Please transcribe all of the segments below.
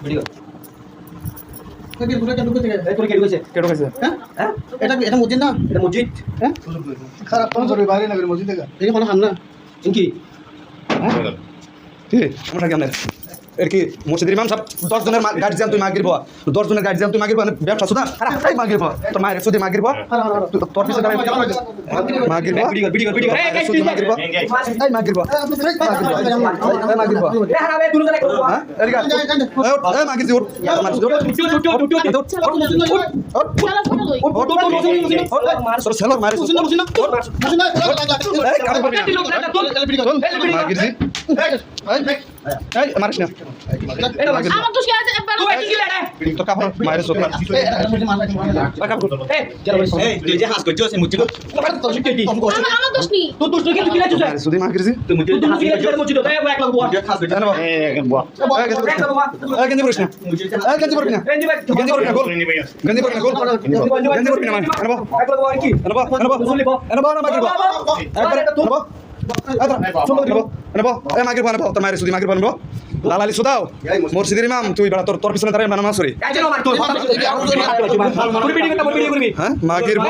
video এটা মসজিদ না, এটা মসজিদ হ্যাঁ খারাপ কাম করবে বাইরে না করে মসজিদ থেকে এই কোনো খান না ইনকি ঠিক আমরা কেমন এর কি মসজিদের ইমাম সাহেব 10 জনের গার্জিয়ান তুই মাগিরব 10 জনের গার্জিয়ান তুই মাগিরব ব্যবসা সুদা আরে হাই মাগিরব তোর মায়ের সুদি মাগিরব তোর পিছে দাঁড়াই মাগিরব ভিডিও ভিডিও সুদি মাগিরব এই মাগিরব মাগিরব এ হারাবে দুনো জায়গায় করব হ্যাঁ এর গা এই মাগির জোর মার জোর সর সেলর মারে এই কাম করবি না মাগির জি এই মারিস না আমার দোষ কি আছে একবার কি লাগে তো কাপড় মারে সোকলা এই চলো এই তুই যে হাস করছিস মুচি তো তো শিখতে কি আমার দোষ নেই তো তুই কি তুই লাগছিস সুদি মাগির জি তুই মুচি তো হাস করছিস মুচি তো এক লাখ বড় হাস করছিস এই গেঞ্জি পরিস না এই গেঞ্জি পরবি না গেঞ্জি পরবি না গোল গেঞ্জি পরবি না গোল গেঞ্জি পরবি না মানে আনবো এক লাখ বড় কি আনবো আনবো না মাগিরব একবার আনবো আনবো এই মাগিরব আনবো তোর মায়ের সুদি মাগিরব আনবো লালালি সুদাও মসজিদের ইমাম তুই বড় তোর পিছনে দাঁড়াই নামাজ পড়ি এই চলো মার তোর ভিডিও করবি হ্যাঁ মাগিরব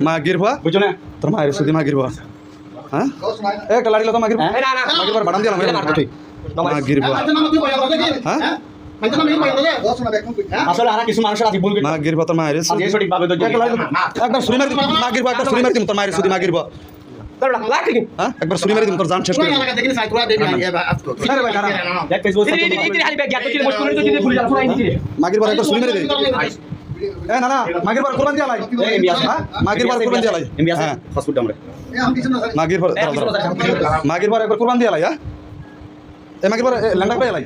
মাগিরব তোর মায়ের সুদি মাগিরব হ্যাঁ একটা লাড়ি লতা মাগিরব মাগিরব বাড়ান দিলাম মাগিরব হ্যাঁ আসলে আর কিছু মানুষ আছে বলবে মাগিরব তোর মায়ের সুদি সঠিক ভাবে তো একবার সুরি মারি মাগিরব একবার সুরি মারি তোর মায়ের সুদি মাগিরব লাখ কি হ্যাঁ একবার সুরি মারি তোর জান শেষ করে দেখ ফেসবুক এই হালি ব্যাগ গিয়া তো কি মস্ত করে তো যদি ভুলে যা পুরাই দিছি মাগিরব একবার সুরি মারি দে এ না না মাগিরব কোরবান দিয়া লাই মাগিরব কোরবান দিয়া লাই হ্যাঁ হসপিটাল আমরা মাগিরব মাগিরব একবার কোরবান দিয়া লাই হ্যাঁ এ মাগিরব ল্যাংড়া করে লাই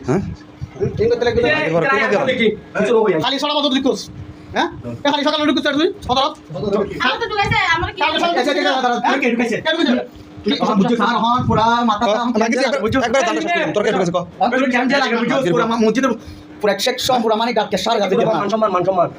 হ্যাঁ খালি সড়া মতো লিখোস হ্যাঁ খালি সকালে ঢুকুস তুই সদর আমার তো ঢুকাইছে আমার কি একবার দাম শেষ করলাম তোর কে ঢুকেছে কো মানে মান সম্মান